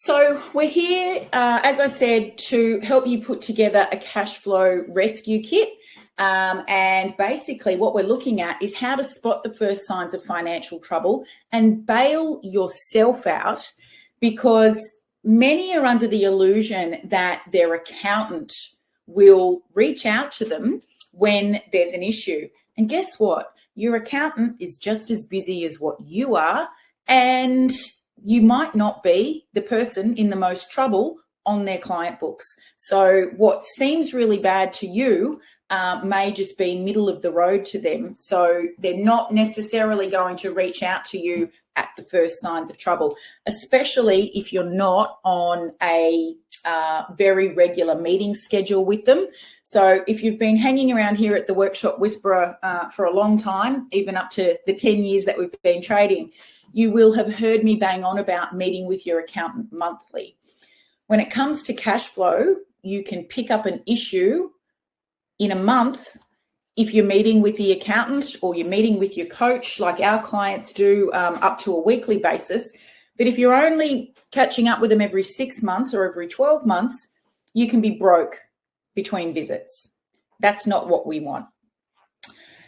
So we're here, as I said, to help you put together a cash flow rescue kit. And basically what we're looking at is how to spot the first signs of financial trouble and bail yourself out, because many are under the illusion that their accountant will reach out to them when there's an issue. And guess what? Your accountant is just as busy as what you are, and you might not be the person in the most trouble on their client books. So what seems really bad to you may just be middle of the road to them. So they're not necessarily going to reach out to you at the first signs of trouble, especially if you're not on a very regular meeting schedule with them. So if you've been hanging around here at the Workshop Whisperer for a long time, even up to the 10 years that we've been trading, you will have heard me bang on about meeting with your accountant monthly. When it comes to cash flow, you can pick up an issue in a month if you're meeting with the accountant or you're meeting with your coach, like our clients do, up to a weekly basis. But if you're only catching up with them every 6 months or every 12 months, you can be broke between visits. That's not what we want.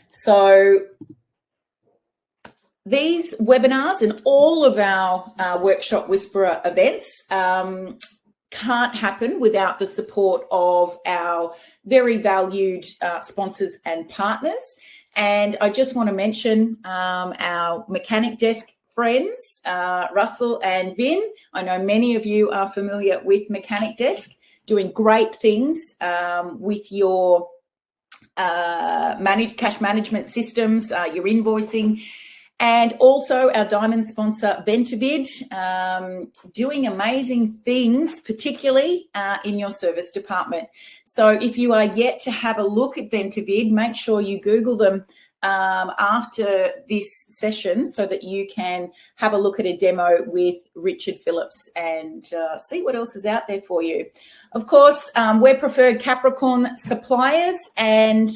So these webinars and all of our Workshop Whisperer events can't happen without the support of our very valued sponsors and partners. And I just want to mention our mechanic desk friends, Russell and Vin. I know many of you are familiar with Mechanic Desk, doing great things with your cash management systems, your invoicing. And also our diamond sponsor, Ventavid, doing amazing things, particularly in your service department. So if you are yet to have a look at Ventavid, make sure you Google them after this session so that you can have a look at a demo with Richard Phillips and see what else is out there for you. Of course, we're preferred Capricorn suppliers, and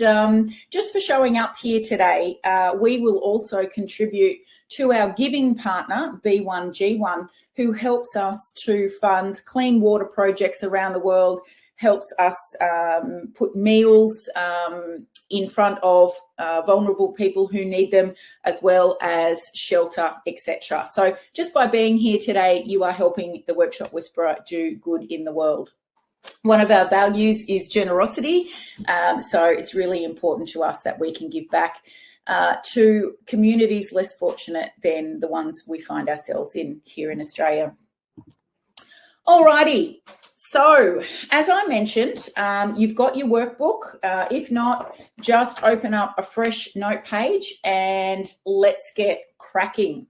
just for showing up here today, we will also contribute to our giving partner, B1G1, who helps us to fund clean water projects around the world, helps us put meals in front of vulnerable people who need them, as well as shelter, etc. So just by being here today, you are helping the Workshop Whisperer do good in the world. One of our values is generosity. So it's really important to us that we can give back to communities less fortunate than the ones we find ourselves in here in Australia. Alrighty. So, as I mentioned, you've got your workbook. If not, just open up a fresh note page and let's get cracking.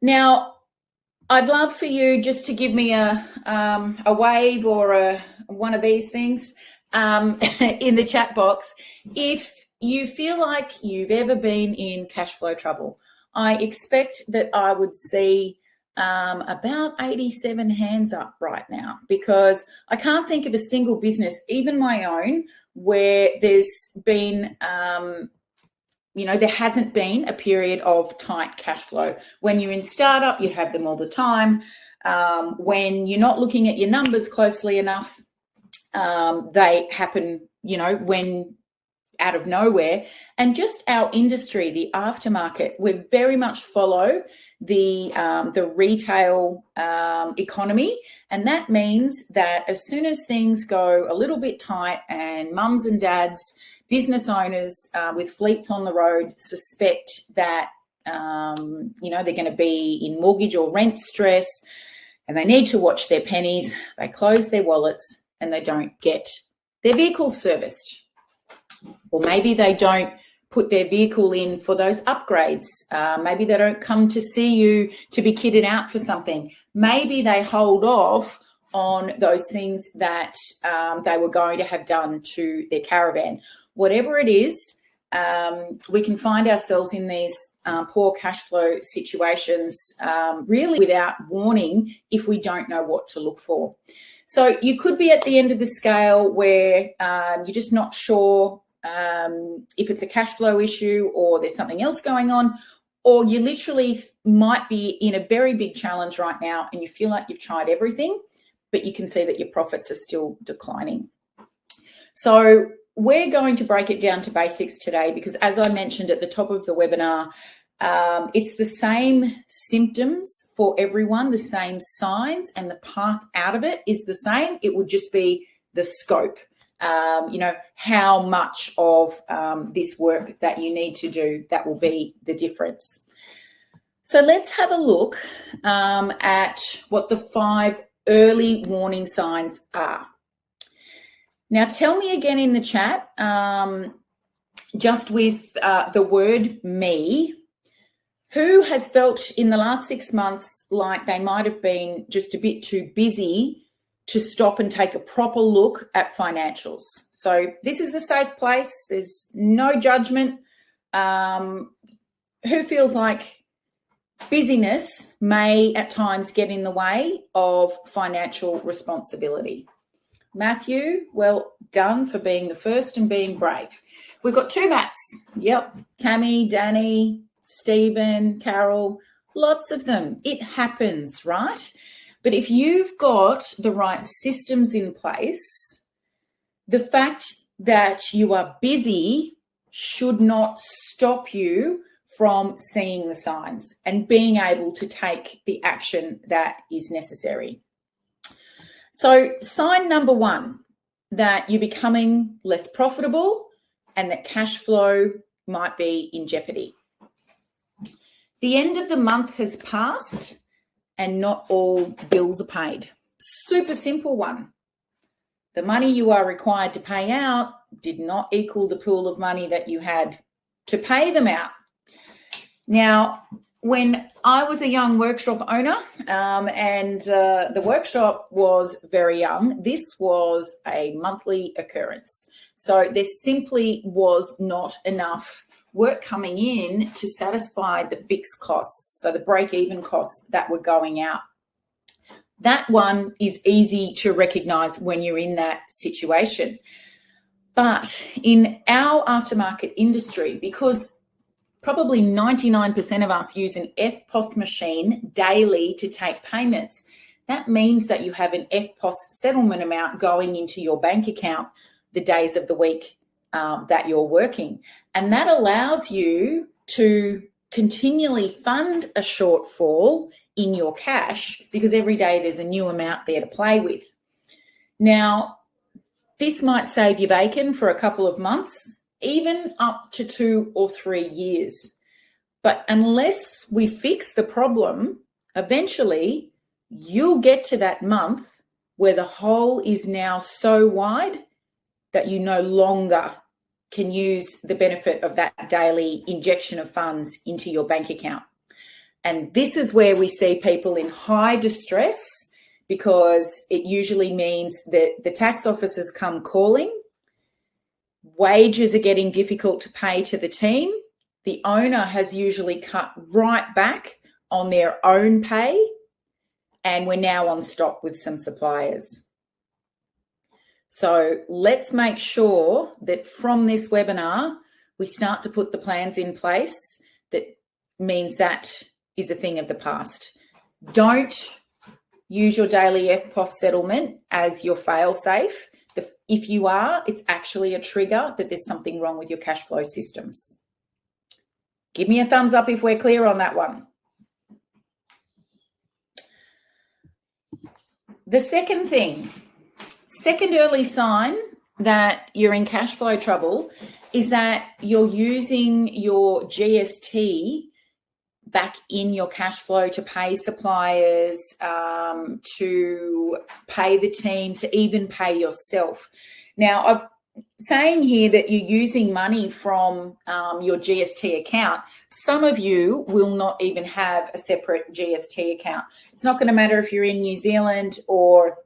Now, I'd love for you just to give me a wave or one of these things in the chat box if you feel like you've ever been in cash flow trouble. I expect that I would see about 87 hands up right now, because I can't think of a single business, even my own, where there's been, there hasn't been a period of tight cash flow. When you're in startup, you have them all the time. When you're not looking at your numbers closely enough, they happen, when out of nowhere. And just our industry, the aftermarket, we very much follow the retail economy, and that means that as soon as things go a little bit tight and mums and dads, business owners with fleets on the road suspect that they're going to be in mortgage or rent stress and they need to watch their pennies, they close their wallets and they don't get their vehicles serviced. Or maybe they don't put their vehicle in for those upgrades. Maybe they don't come to see you to be kitted out for something. Maybe they hold off on those things that they were going to have done to their caravan. Whatever it is, we can find ourselves in these poor cash flow situations really without warning if we don't know what to look for. So you could be at the end of the scale where you're just not sure if it's a cash flow issue or there's something else going on, or you literally might be in a very big challenge right now and you feel like you've tried everything, but you can see that your profits are still declining. So we're going to break it down to basics today because, as I mentioned at the top of the webinar, it's the same symptoms for everyone, the same signs, and the path out of it is the same. It would just be the scope, how much of this work that you need to do, that will be the difference. So let's have a look at what the 5 early warning signs are. Now, tell me again in the chat, just with the word me, who has felt in the last 6 months like they might have been just a bit too busy to stop and take a proper look at financials? So this is a safe place. There's no judgment. Who feels like busyness may at times get in the way of financial responsibility? Matthew, well done for being the first and being brave. We've got 2 Matts. Yep. Tammy, Danny, Stephen, Carol, lots of them. It happens, right? But if you've got the right systems in place, the fact that you are busy should not stop you from seeing the signs and being able to take the action that is necessary. So sign number 1, that you're becoming less profitable and that cash flow might be in jeopardy. The end of the month has passed and not all bills are paid. Super simple one. The money you are required to pay out did not equal the pool of money that you had to pay them out. Now, when I was a young workshop owner and the workshop was very young, this was a monthly occurrence. So there simply was not enough work coming in to satisfy the fixed costs, so the break-even costs that were going out. That one is easy to recognise when you're in that situation. But in our aftermarket industry, because probably 99% of us use an FPOS machine daily to take payments, that means that you have an FPOS settlement amount going into your bank account the days of the week that you're working. And that allows you to continually fund a shortfall in your cash because every day there's a new amount there to play with. Now, this might save you bacon for a couple of months, even up to 2 or 3 years. But unless we fix the problem, eventually you'll get to that month where the hole is now so wide that you no longer can use the benefit of that daily injection of funds into your bank account. And this is where we see people in high distress, because it usually means that the tax officers come calling, wages are getting difficult to pay to the team, the owner has usually cut right back on their own pay, and we're now on stop with some suppliers. So let's make sure that from this webinar, we start to put the plans in place that means that is a thing of the past. Don't use your daily FPOS settlement as your fail-safe. If you are, it's actually a trigger that there's something wrong with your cash flow systems. Give me a thumbs up if we're clear on that one. The second early sign that you're in cash flow trouble is that you're using your GST back in your cash flow to pay suppliers, to pay the team, to even pay yourself. Now, I'm saying here that you're using money from your GST account. Some of you will not even have a separate GST account. It's not going to matter if you're in New Zealand or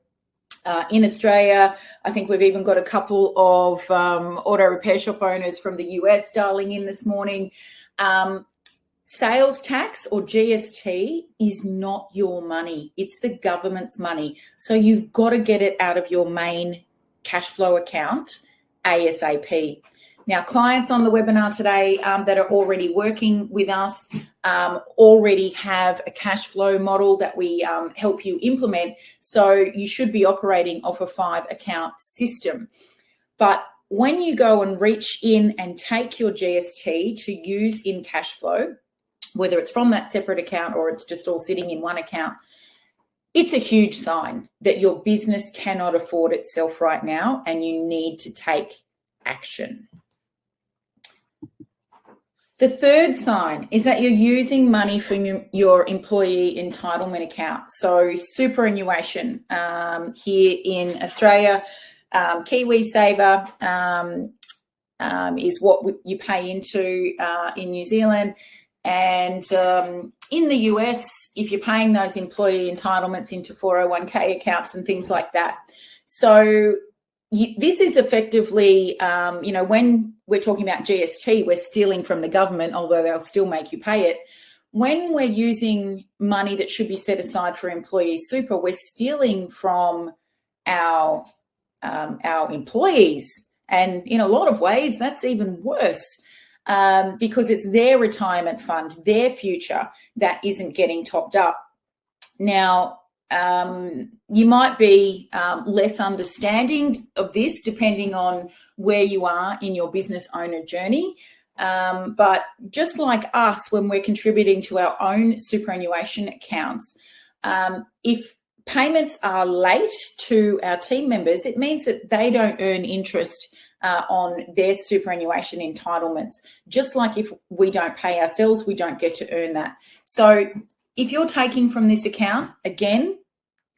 in Australia. I think we've even got a couple of auto repair shop owners from the US dialing in this morning. Sales tax or GST is not your money. It's the government's money. So you've got to get it out of your main cash flow account ASAP. Now, clients on the webinar today that are already working with us already have a cash flow model that we help you implement. So you should be operating off a 5-account system. But when you go and reach in and take your GST to use in cash flow, whether it's from that separate account or it's just all sitting in one account, it's a huge sign that your business cannot afford itself right now and you need to take action. The third sign is that you're using money from your employee entitlement account. So superannuation here in Australia, KiwiSaver is what you pay into in New Zealand. And in the US, if you're paying those employee entitlements into 401k accounts and things like that. So this is effectively, when we're talking about GST, we're stealing from the government, although they'll still make you pay it. When we're using money that should be set aside for employee super, we're stealing from our employees. And in a lot of ways, that's even worse because it's their retirement fund, their future that isn't getting topped up. Now, you might be less understanding of this depending on where you are in your business owner journey. But just like us, when we're contributing to our own superannuation accounts, if payments are late to our team members, it means that they don't earn interest on their superannuation entitlements. Just like if we don't pay ourselves, we don't get to earn that. So if you're taking from this account, again,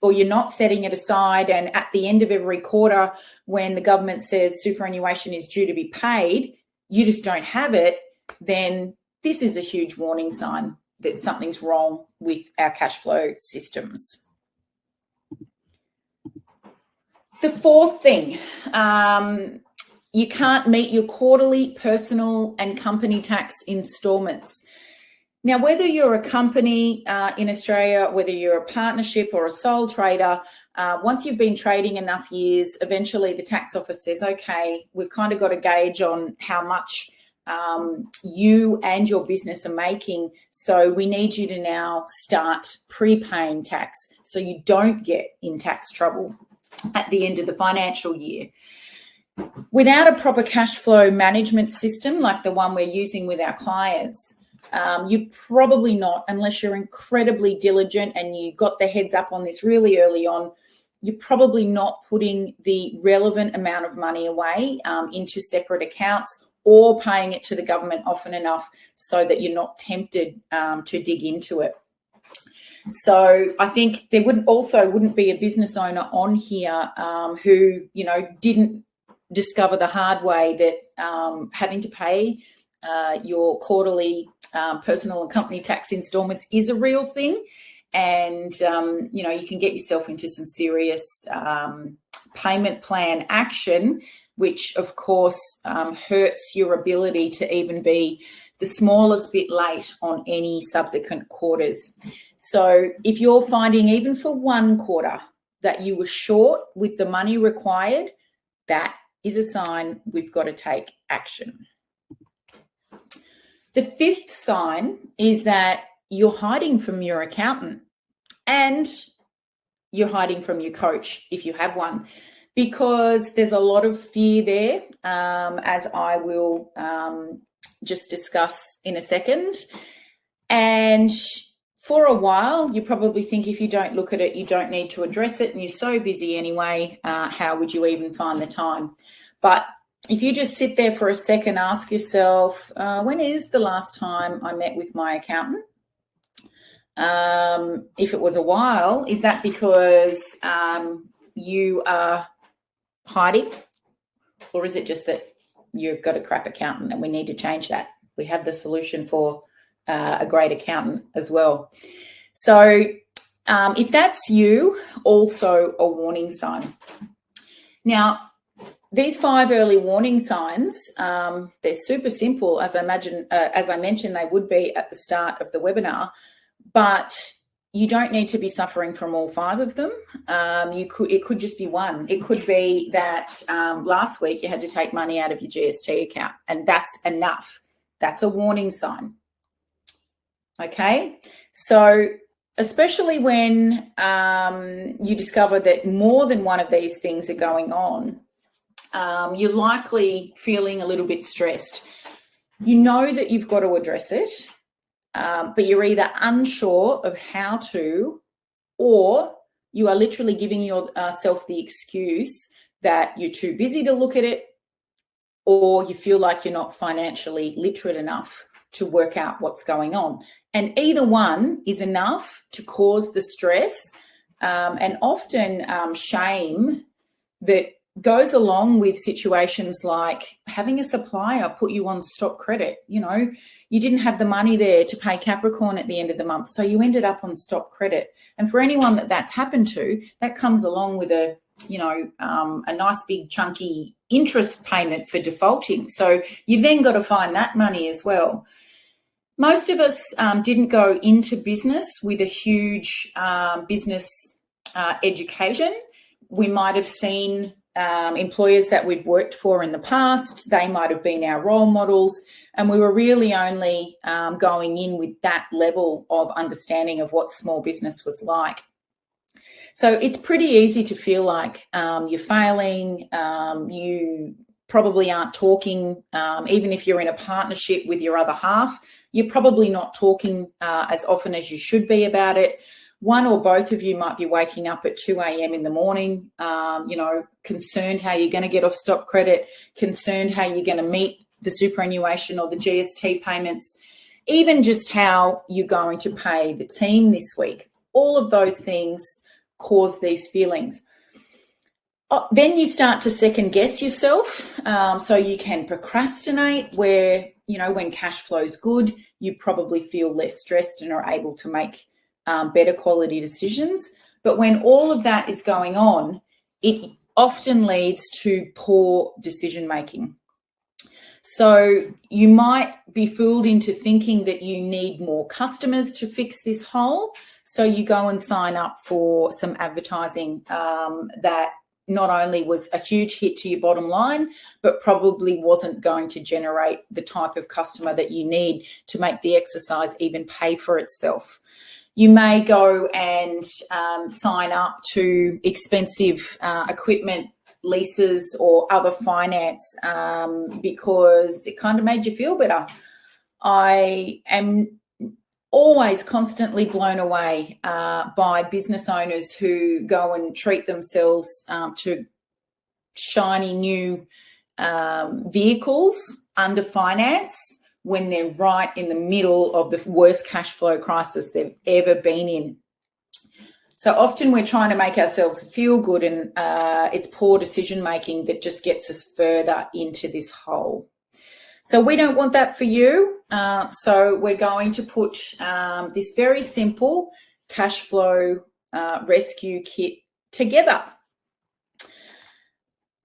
or you're not setting it aside, and at the end of every quarter when the government says superannuation is due to be paid, you just don't have it, then this is a huge warning sign that something's wrong with our cash flow systems. The fourth thing, you can't meet your quarterly personal and company tax installments. Now, whether you're a company in Australia, whether you're a partnership or a sole trader, once you've been trading enough years, eventually the tax office says, okay, we've kind of got a gauge on how much you and your business are making. So we need you to now start prepaying tax so you don't get in tax trouble at the end of the financial year. Without a proper cash flow management system like the one we're using with our clients, you're probably not, unless you're incredibly diligent and you got the heads up on this really early on, you're probably not putting the relevant amount of money away into separate accounts or paying it to the government often enough so that you're not tempted to dig into it. So I think there wouldn't be a business owner on here who, didn't discover the hard way that having to pay your quarterly personal and company tax installments is a real thing. And, you can get yourself into some serious payment plan action, which of course hurts your ability to even be the smallest bit late on any subsequent quarters. So if you're finding even for one quarter that you were short with the money required, that is a sign we've got to take action. The fifth sign is that you're hiding from your accountant and you're hiding from your coach if you have one, because there's a lot of fear there, as I will just discuss in a second. And for a while, you probably think if you don't look at it, you don't need to address it, and you're so busy anyway, how would you even find the time? But if you just sit there for a second, ask yourself, when is the last time I met with my accountant? If it was a while, is that because you are hiding? Or is it just that you've got a crap accountant and we need to change that? We have the solution for a great accountant as well. So if that's you, also a warning sign. Now, these 5 early warning signs, they're super simple, as I mentioned they would be at the start of the webinar, but you don't need to be suffering from all 5 of them. It could just be one. It could be that last week you had to take money out of your GST account, and that's enough. That's a warning sign. Okay, so especially when you discover that more than one of these things are going on, you're likely feeling a little bit stressed. You know that you've got to address it, but you're either unsure of how to, or you are literally giving yourself the excuse that you're too busy to look at it, or you feel like you're not financially literate enough to work out what's going on. And either one is enough to cause the stress and often shame that goes along with situations like having a supplier put you on stop credit. You know, you didn't have the money there to pay Capricorn at the end of the month, so you ended up on stop credit. And for anyone that's happened to, that comes along with a nice big chunky interest payment for defaulting. So you've then got to find that money as well. Most of us didn't go into business with a huge business education. We might have seen employers that we've worked for in the past. They might have been our role models, and we were really only going in with that level of understanding of what small business was like. So it's pretty easy to feel like you're failing. You probably aren't talking, even if you're in a partnership with your other half, you're probably not talking as often as you should be about it. One or both of you might be waking up at 2 a.m. in the morning, concerned how you're going to get off stop credit, concerned how you're going to meet the superannuation or the GST payments, even just how you're going to pay the team this week. All of those things cause these feelings. Then you start to second guess yourself. So you can procrastinate where, when cash flow's good, you probably feel less stressed and are able to make better quality decisions. But when all of that is going on, it often leads to poor decision making. So you might be fooled into thinking that you need more customers to fix this hole. So you go and sign up for some advertising that not only was a huge hit to your bottom line, but probably wasn't going to generate the type of customer that you need to make the exercise even pay for itself. You may go and sign up to expensive equipment leases or other finance because it kind of made you feel better. I am always constantly blown away by business owners who go and treat themselves to shiny new vehicles under finance when they're right in the middle of the worst cash flow crisis they've ever been in. So often we're trying to make ourselves feel good, and it's poor decision making that just gets us further into this hole. So we don't want that for you. So we're going to put this very simple cash flow rescue kit together.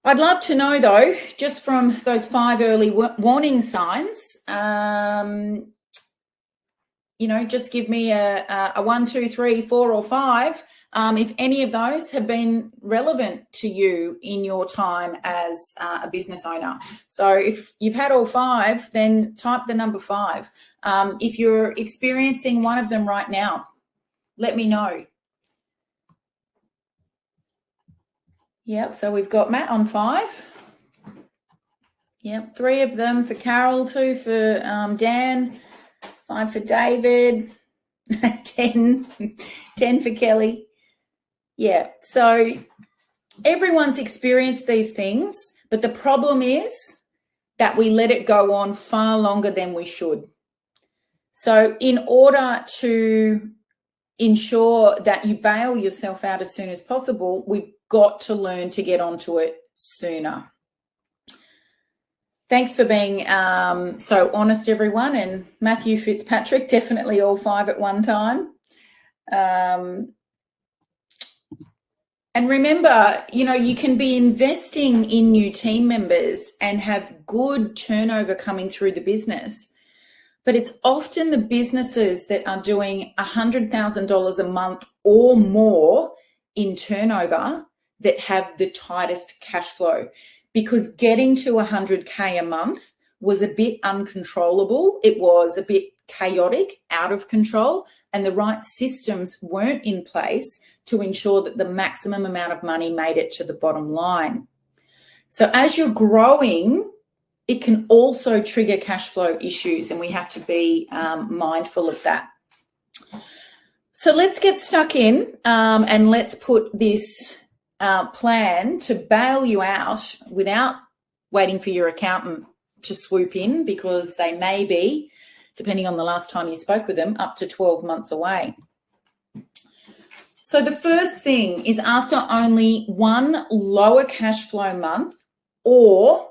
I'd love to know, though, just from those 5 early warning signs, just give me a 1, 2, 3, 4, or 5. If any of those have been relevant to you in your time as a business owner. So if you've had all 5, then type the number 5. If you're experiencing one of them right now, let me know. Yep, so we've got Matt on 5. Yep, 3 of them for Carol, 2 for Dan, 5 for David, 10 for Kelly. Yeah, so everyone's experienced these things, but the problem is that we let it go on far longer than we should. So in order to ensure that you bail yourself out as soon as possible, we've got to learn to get onto it sooner. Thanks for being so honest, everyone. And Matthew Fitzpatrick, definitely all 5 at one time. And remember, you can be investing in new team members and have good turnover coming through the business. but it's often the businesses that are doing $100,000 a month or more in turnover that have the tightest cash flow, because getting to 100K a month was a bit uncontrollable. It was a bit chaotic, out of control, and the right systems weren't in place to ensure that the maximum amount of money made it to the bottom line. So as you're growing, it can also trigger cash flow issues, and we have to be mindful of that. So let's get stuck in and let's put this plan to bail you out without waiting for your accountant to swoop in, because they may be, depending on the last time you spoke with them, up to 12 months away. So the first thing is, after only one lower cash flow month, or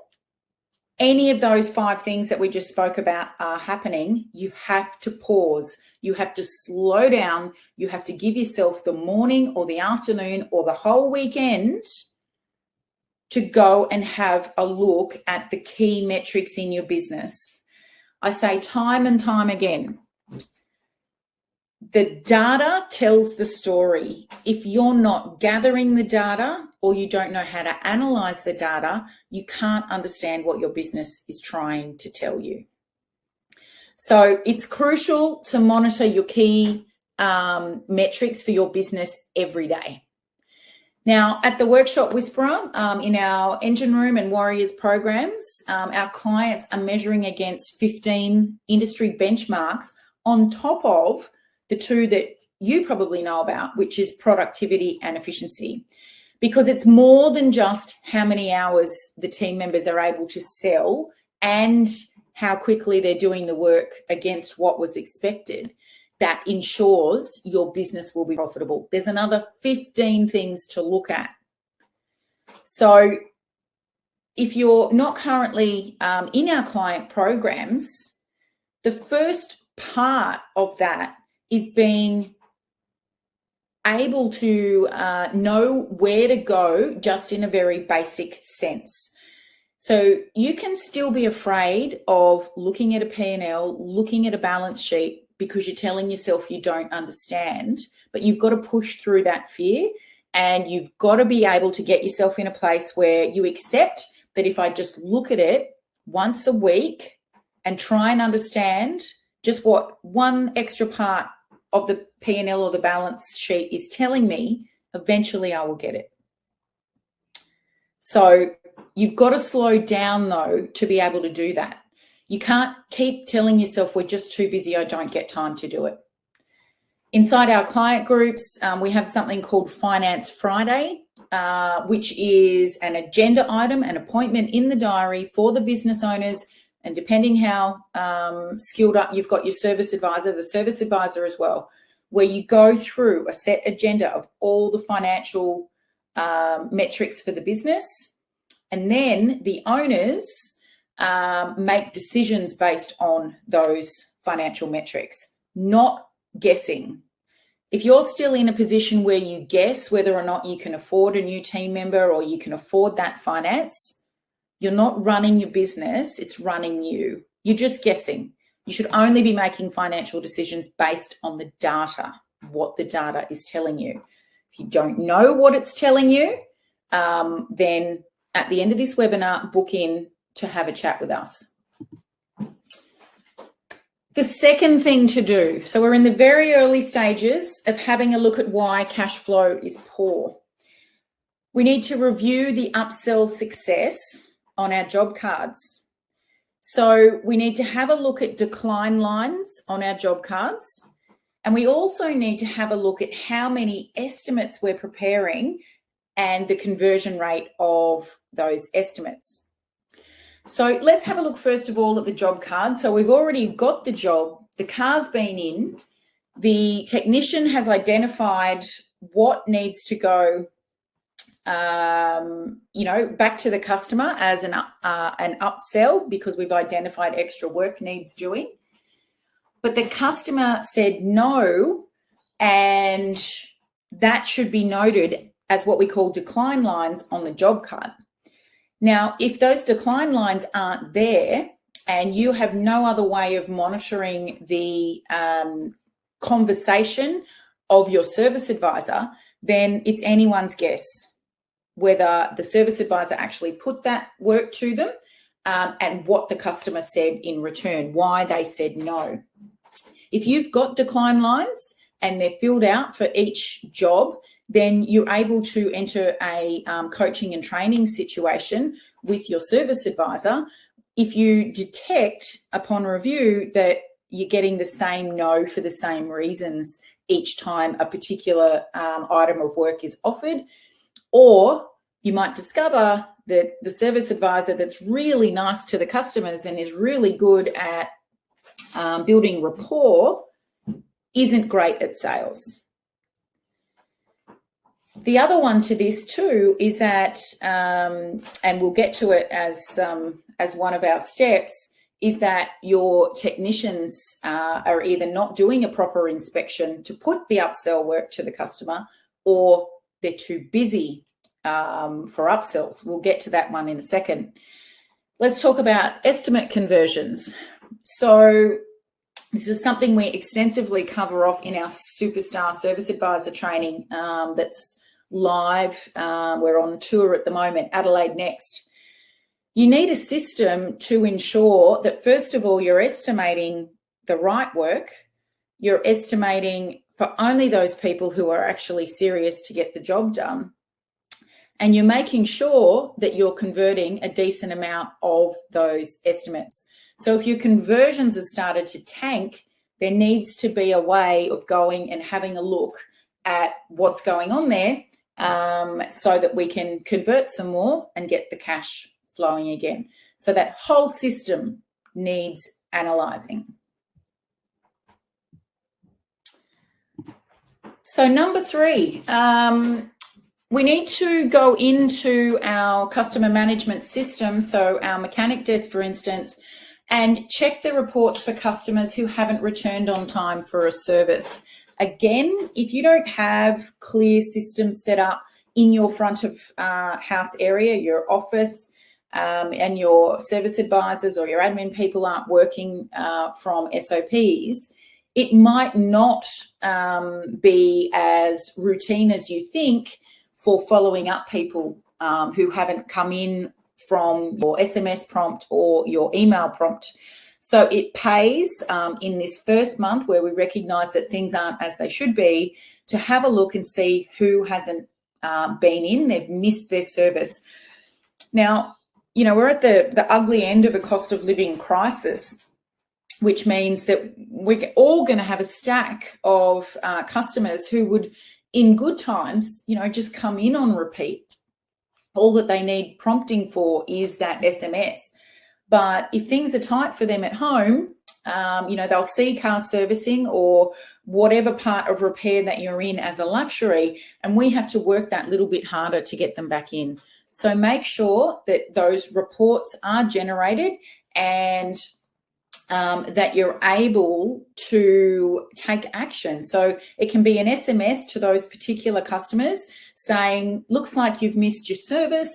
any of those 5 things that we just spoke about are happening, you have to pause. You have to slow down. You have to give yourself the morning or the afternoon or the whole weekend to go and have a look at the key metrics in your business. I say time and time again, the data tells the story. If you're not gathering the data, or you don't know how to analyze the data, you can't understand what your business is trying to tell you. So it's crucial to monitor your key metrics for your business every day. Now, at the Workshop Whisperer, in our Engine Room and Warriors programs, our clients are measuring against 15 industry benchmarks on top of the 2 that you probably know about, which is productivity and efficiency. Because it's more than just how many hours the team members are able to sell and how quickly they're doing the work against what was expected that ensures your business will be profitable. There's another 15 things to look at. So if you're not currently in our client programs, the first part of that is being able to know where to go, just in a very basic sense. So you can still be afraid of looking at a P&L, looking at a balance sheet, because you're telling yourself you don't understand, but you've got to push through that fear, and you've got to be able to get yourself in a place where you accept that if I just look at it once a week and try and understand just what one extra part of the P&L or the balance sheet is telling me, eventually I will get it. So you've got to slow down, though, to be able to do that. You can't keep telling yourself, we're just too busy, I don't get time to do it. Inside our client groups, we have something called Finance Friday, which is an agenda item, an appointment in the diary for the business owners. And depending how skilled up, you've got your service advisor, the service advisor as well, where you go through a set agenda of all the financial metrics for the business. And then the owners make decisions based on those financial metrics, not guessing. If you're still in a position where you guess whether or not you can afford a new team member or you can afford that finance, you're not running your business, it's running you. You're just guessing. You should only be making financial decisions based on the data, what the data is telling you. If you don't know what it's telling you, then at the end of this webinar, book in to have a chat with us. The second thing to do, so we're in the very early stages of having a look at why cash flow is poor. We need to review the upsell success on our job cards. So we need to have a look at decline lines on our job cards. And we also need to have a look at how many estimates we're preparing and the conversion rate of those estimates. So let's have a look first of all at the job card. So we've already got the job, the car's been in, the technician has identified what needs to go back to the customer as an upsell, because we've identified extra work needs doing. But the customer said no, and that should be noted as what we call decline lines on the job card. Now, if those decline lines aren't there, and you have no other way of monitoring the conversation of your service advisor, then it's anyone's guess whether the service advisor actually put that work to them and what the customer said in return, why they said no. If you've got decline lines and they're filled out for each job, then you're able to enter a coaching and training situation with your service advisor. If you detect upon review that you're getting the same no for the same reasons each time a particular item of work is offered, or you might discover that the service advisor that's really nice to the customers and is really good at building rapport isn't great at sales. The other one to this too is that, and we'll get to it as one of our steps, is that your technicians are either not doing a proper inspection to put the upsell work to the customer, or they're too busy for upsells. We'll get to that one in a second. Let's talk about estimate conversions. So this is something we extensively cover off in our Superstar Service Advisor training that's live. We're on the tour at the moment, Adelaide next. You need a system to ensure that, first of all, you're estimating the right work. You're estimating for only those people who are actually serious to get the job done. And you're making sure that you're converting a decent amount of those estimates. So if your conversions have started to tank, there needs to be a way of going and having a look at what's going on there so that we can convert some more and get the cash flowing again. So that whole system needs analysing. So number 3, we need to go into our customer management system, so our mechanic desk, for instance, and check the reports for customers who haven't returned on time for a service. Again, if you don't have clear systems set up in your front of house area, your office, and your service advisors or your admin people aren't working from SOPs, it might not be as routine as you think for following up people who haven't come in from your SMS prompt or your email prompt. So it pays in this first month, where we recognise that things aren't as they should be, to have a look and see who hasn't been in, they've missed their service. Now, you know, we're at the ugly end of a cost of living crisis, which means that we're all going to have a stack of customers who would, in good times, you know, just come in on repeat. All that they need prompting for is that SMS. But if things are tight for them at home, you know, they'll see car servicing or whatever part of repair that you're in as a luxury, and we have to work that little bit harder to get them back in. So make sure that those reports are generated and that you're able to take action. So it can be an SMS to those particular customers saying, looks like you've missed your service,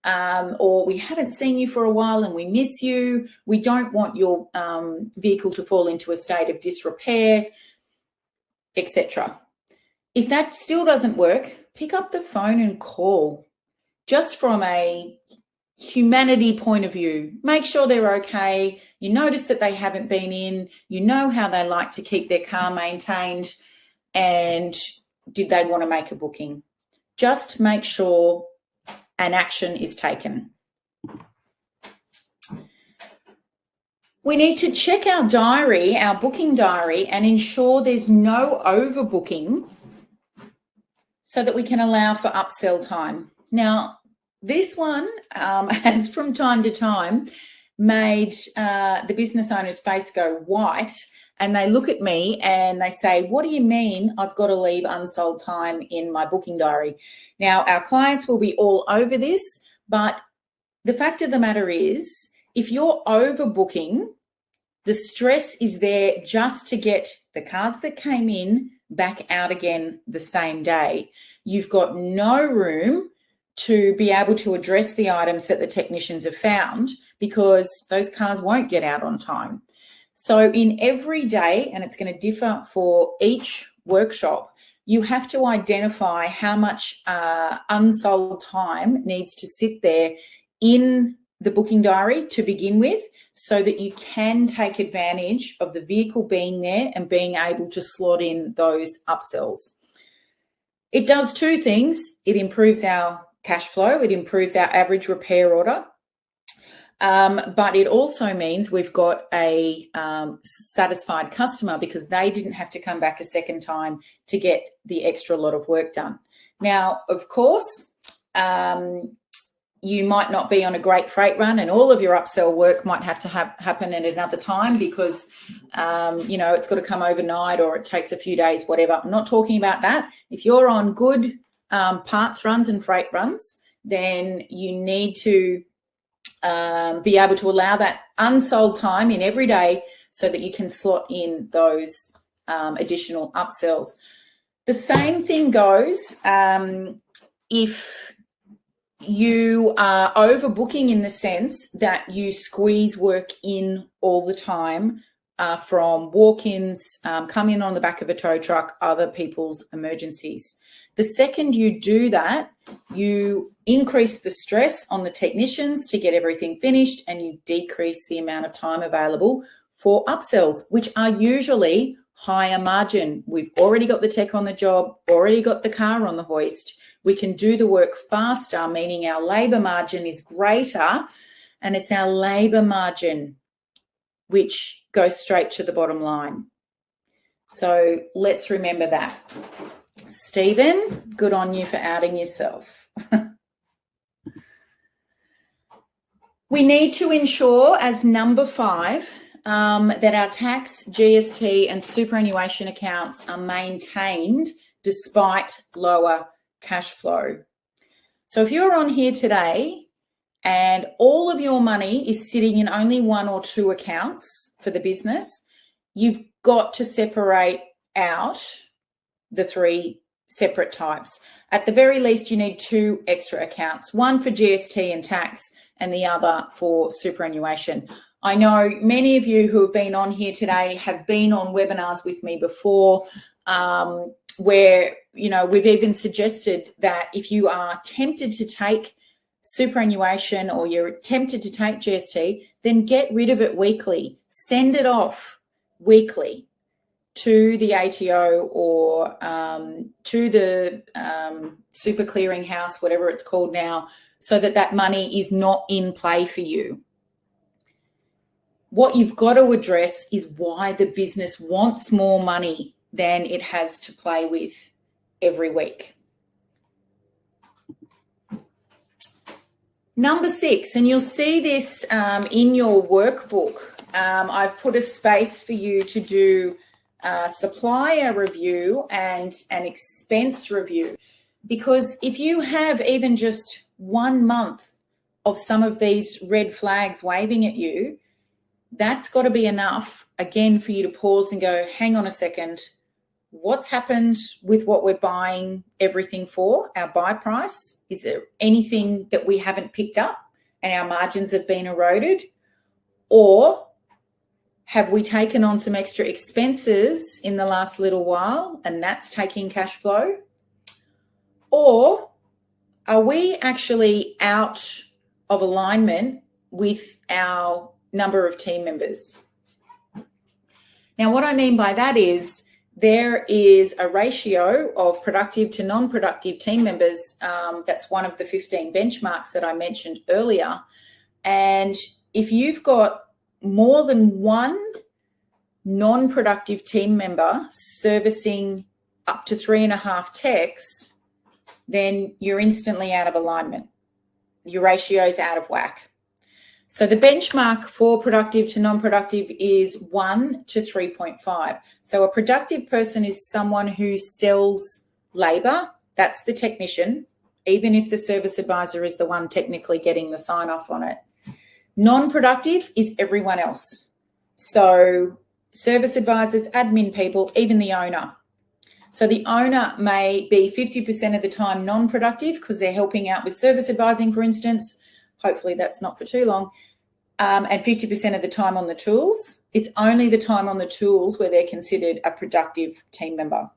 or we haven't seen you for a while and we miss you. We don't want your vehicle to fall into a state of disrepair, etc. If that still doesn't work, pick up the phone and call. Just from a humanity point of view, make sure they're okay. You notice that they haven't been in, you know how they like to keep their car maintained, and did they want to make a booking? Just make sure an action is taken. We need to check our diary, our booking diary, and ensure there's no overbooking so that we can allow for upsell time. Now, this one has from time to time made the business owner's face go white, and they look at me and they say, what do you mean I've got to leave unsold time in my booking diary? Now, our clients will be all over this, but the fact of the matter is, if you're overbooking, the stress is there just to get the cars that came in back out again the same day. You've got no room to be able to address the items that the technicians have found because those cars won't get out on time. So in every day, and it's going to differ for each workshop, you have to identify how much unsold time needs to sit there in the booking diary to begin with, so that you can take advantage of the vehicle being there and being able to slot in those upsells. It does two things. It improves our cash flow. It improves our average repair order. But it also means we've got a satisfied customer, because they didn't have to come back a second time to get the extra lot of work done. Now, of course, you might not be on a great freight run, and all of your upsell work might have to happen at another time because, it's got to come overnight or it takes a few days, whatever. I'm not talking about that. If you're on good parts runs and freight runs, then you need to be able to allow that unsold time in every day so that you can slot in those additional upsells. The same thing goes if you are overbooking, in the sense that you squeeze work in all the time from walk-ins, come in on the back of a tow truck, other people's emergencies. The second you do that, you increase the stress on the technicians to get everything finished, and you decrease the amount of time available for upsells, which are usually higher margin. We've already got the tech on the job, already got the car on the hoist. We can do the work faster, meaning our labour margin is greater, and it's our labour margin which goes straight to the bottom line. So let's remember that. Stephen, good on you for outing yourself. We need to ensure, as number 5, that our tax, GST and superannuation accounts are maintained despite lower cash flow. So if you're on here today and all of your money is sitting in only 1 or 2 accounts for the business, you've got to separate out the 3 separate types. At the very least, you need 2 extra accounts, one for GST and tax and the other for superannuation. I know many of you who have been on here today have been on webinars with me before, where, we've even suggested that if you are tempted to take superannuation or you're tempted to take GST, then get rid of it weekly. Send it off weekly to the ATO or to the super clearing house, whatever it's called now, so that that money is not in play for you. What you've got to address is why the business wants more money than it has to play with every week. Number 6, and you'll see this in your workbook, I've put a space for you to do supplier review and an expense review, because if you have even just 1 month of some of these red flags waving at you, that's got to be enough, again, for you to pause and go, hang on a second, what's happened with what we're buying everything for, our buy price? Is there anything that we haven't picked up and our margins have been eroded? Or have we taken on some extra expenses in the last little while and that's taking cash flow? Or are we actually out of alignment with our number of team members? Now, what I mean by that is there is a ratio of productive to non-productive team members. That's one of the 15 benchmarks that I mentioned earlier. And if you've got more than one non-productive team member servicing up to 3.5 techs, then you're instantly out of alignment. Your ratio is out of whack. So the benchmark for productive to non-productive is 1 to 3.5. So a productive person is someone who sells labour. That's the technician, even if the service advisor is the one technically getting the sign off on it. Non-productive is everyone else. So service advisors, admin people, even the owner. So the owner may be 50% of the time non-productive because they're helping out with service advising, for instance. Hopefully that's not for too long. and 50% of the time on the tools. It's only the time on the tools where they're considered a productive team member.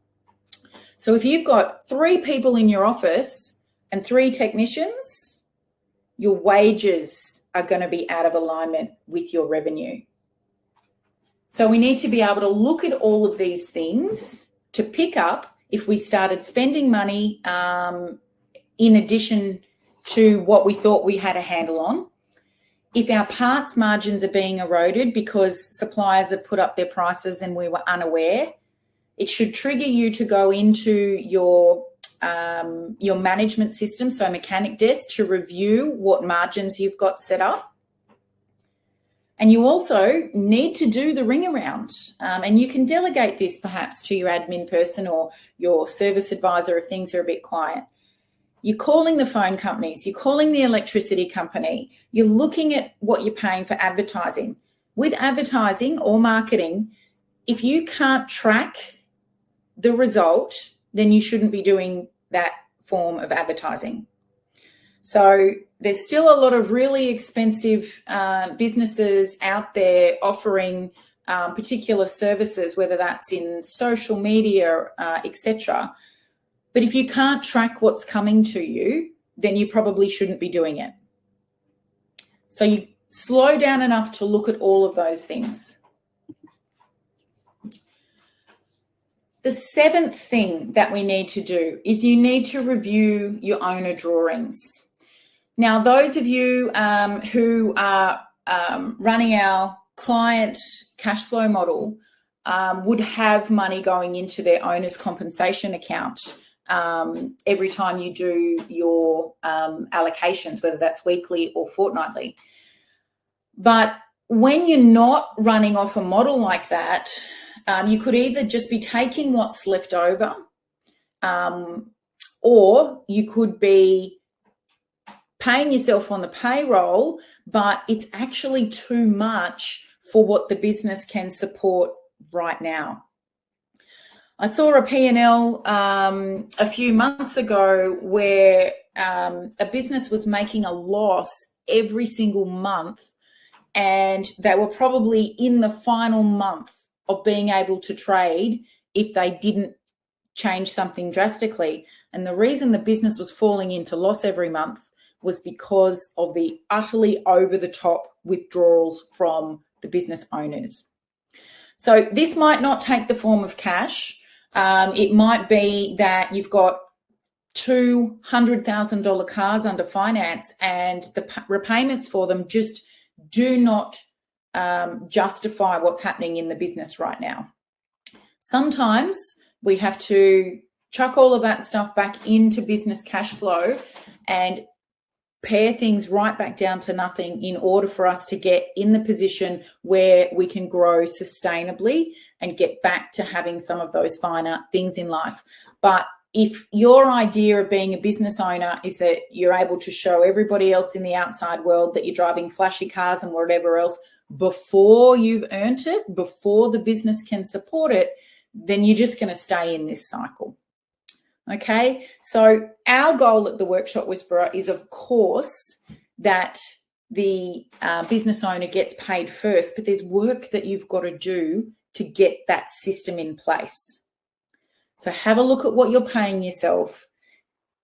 So if you've got 3 people in your office and 3 technicians, your wages are going to be out of alignment with your revenue. So we need to be able to look at all of these things to pick up if we started spending money in addition to what we thought we had a handle on. If our parts margins are being eroded because suppliers have put up their prices and we were unaware, it should trigger you to go into your management system, so mechanic desk, to review what margins you've got set up. And you also need to do the ring around, and you can delegate this perhaps to your admin person or your service advisor if things are a bit quiet. You're calling the phone companies, you're calling the electricity company, you're looking at what you're paying for advertising. With advertising or marketing, if you can't track the result, then you shouldn't be doing that form of advertising. So there's still a lot of really expensive businesses out there offering particular services, whether that's in social media, etc. But if you can't track what's coming to you, then you probably shouldn't be doing it. So you slow down enough to look at all of those things. The 7th thing that we need to do is you need to review your owner drawings. Now, those of you who are running our client cash flow model would have money going into their owner's compensation account every time you do your allocations, whether that's weekly or fortnightly. But when you're not running off a model like that, you could either just be taking what's left over, or you could be paying yourself on the payroll, but it's actually too much for what the business can support right now. I saw a P&L a few months ago where a business was making a loss every single month, and they were probably in the final month of being able to trade if they didn't change something drastically. And the reason the business was falling into loss every month was because of the utterly over-the-top withdrawals from the business owners. So this might not take the form of cash. It might be that you've got $200,000 cars under finance and the repayments for them just do not justify what's happening in the business right now. Sometimes we have to chuck all of that stuff back into business cash flow and pare things right back down to nothing in order for us to get in the position where we can grow sustainably and get back to having some of those finer things in life. But if your idea of being a business owner is that you're able to show everybody else in the outside world that you're driving flashy cars and whatever else before you've earned it, before the business can support it, then you're just going to stay in this cycle. Okay, so our goal at the Workshop Whisperer is, of course, that the business owner gets paid first, but there's work that you've got to do to get that system in place. So have a look at what you're paying yourself.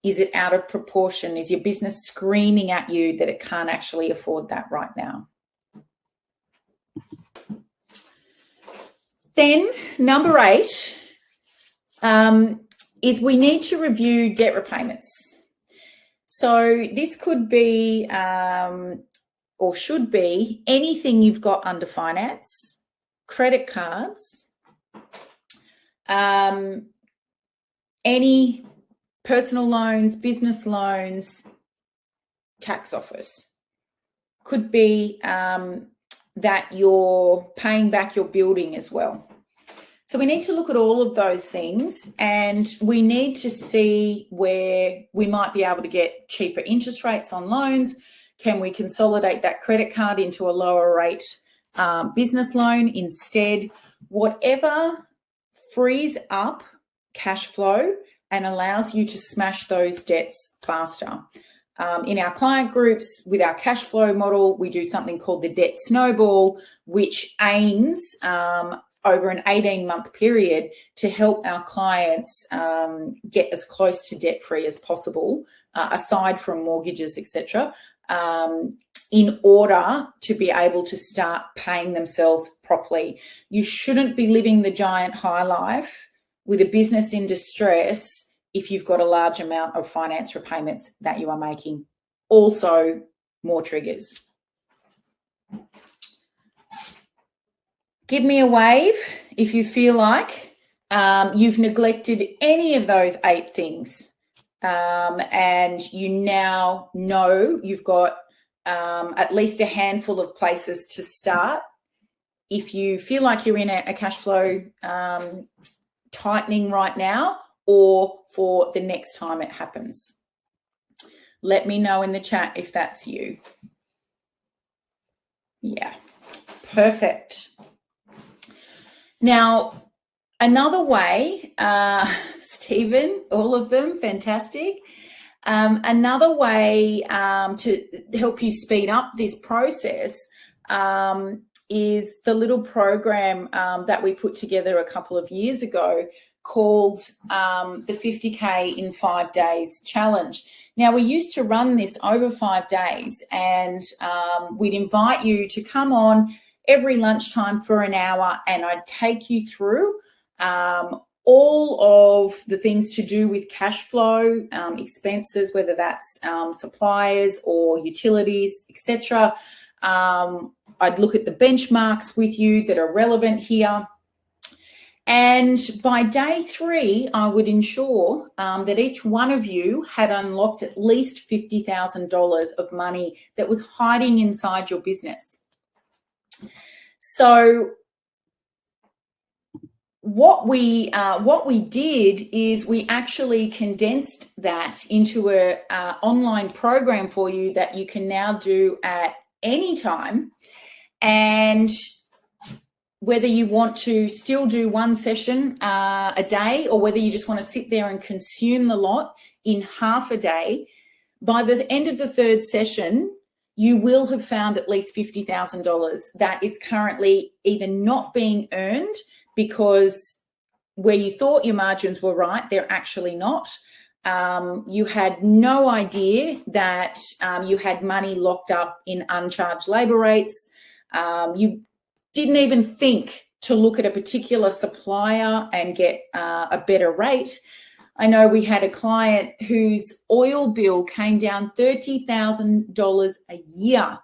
Is it out of proportion? Is your business screaming at you that it can't actually afford that right now? Then number 8 is we need to review debt repayments. So this could be or should be anything you've got under finance, credit cards, any personal loans, business loans, tax office. Could be that you're paying back your building as well. So we need to look at all of those things, and we need to see where we might be able to get cheaper interest rates on loans. Can we consolidate that credit card into a lower rate business loan instead? Whatever frees up cash flow and allows you to smash those debts faster. In our client groups, with our cash flow model, we do something called the debt snowball, which aims over an 18-month period to help our clients get as close to debt-free as possible, aside from mortgages, etc., in order to be able to start paying themselves properly. You shouldn't be living the giant high life with a business in distress if you've got a large amount of finance repayments that you are making. Also, more triggers. Give me a wave if you feel like you've neglected any of those 8 things, and you now know you've got at least a handful of places to start. If you feel like you're in a cash flow tightening right now, or for the next time it happens. Let me know in the chat if that's you. Yeah, perfect. Now, another way, Stephen, all of them, fantastic. Another way to help you speed up this process is the little program that we put together a couple of years ago called the 50K in 5 days challenge. Now, we used to run this over 5 days, and we'd invite you to come on every lunchtime for an hour, and I'd take you through all of the things to do with cash flow, expenses, whether that's suppliers or utilities, etc. I'd look at the benchmarks with you that are relevant here. And by day 3, I would ensure that each one of you had unlocked at least $50,000 of money that was hiding inside your business. So what we did is we actually condensed that into a online program for you that you can now do at any time. And whether you want to still do one session a day, or whether you just want to sit there and consume the lot in half a day, by the end of the 3rd session, you will have found at least $50,000 that is currently either not being earned because where you thought your margins were right, they're actually not. You had no idea that you had money locked up in uncharged labour rates. You didn't even think to look at a particular supplier and get a better rate. I know we had a client whose oil bill came down $30,000 a year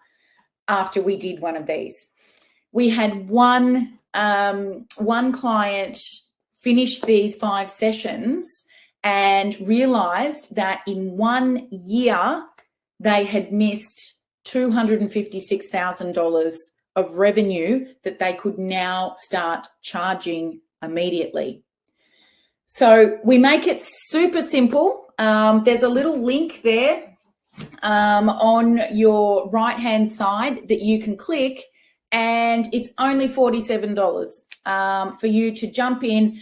after we did one of these. We had one client finish these 5 sessions and realised that in 1 year they had missed $256,000 of revenue that they could now start charging immediately. So we make it super simple. There's a little link there on your right-hand side that you can click, and it's only $47 for you to jump in.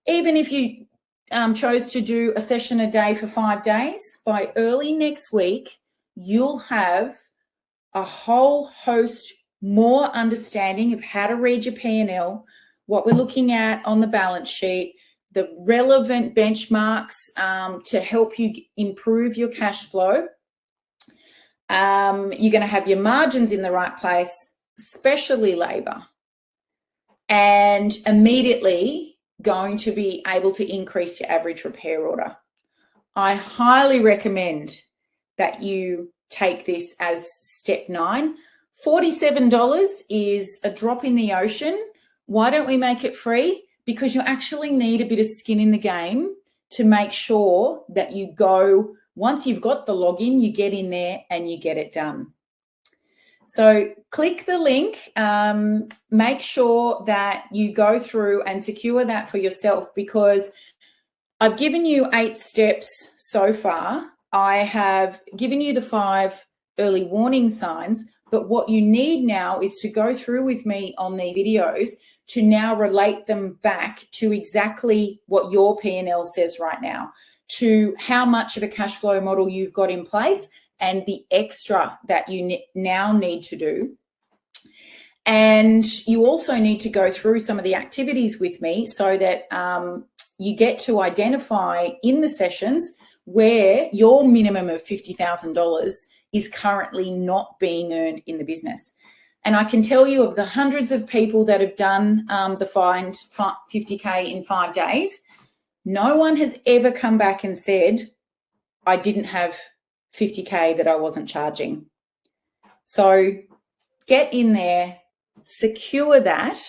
Even if you chose to do a session a day for 5 days, by early next week, you'll have a whole host more understanding of how to read your P&L, what we're looking at on the balance sheet, the relevant benchmarks to help you improve your cash flow. You're going to have your margins in the right place, especially labour, and immediately going to be able to increase your average repair order. I highly recommend that you take this as step 9. $47 is a drop in the ocean. Why don't we make it free? Because you actually need a bit of skin in the game to make sure that you go, once you've got the login, you get in there and you get it done. So click the link, make sure that you go through and secure that for yourself, because I've given you 8 steps so far. I have given you the 5 early warning signs, but what you need now is to go through with me on these videos to now relate them back to exactly what your P&L says right now, to how much of a cash flow model you've got in place and the extra that you now need to do. And you also need to go through some of the activities with me so that you get to identify in the sessions where your minimum of $50,000 is currently not being earned in the business. And I can tell you, of the hundreds of people that have done the Find 50K in 5 days, no one has ever come back and said, I didn't have 50K that I wasn't charging. So get in there, secure that,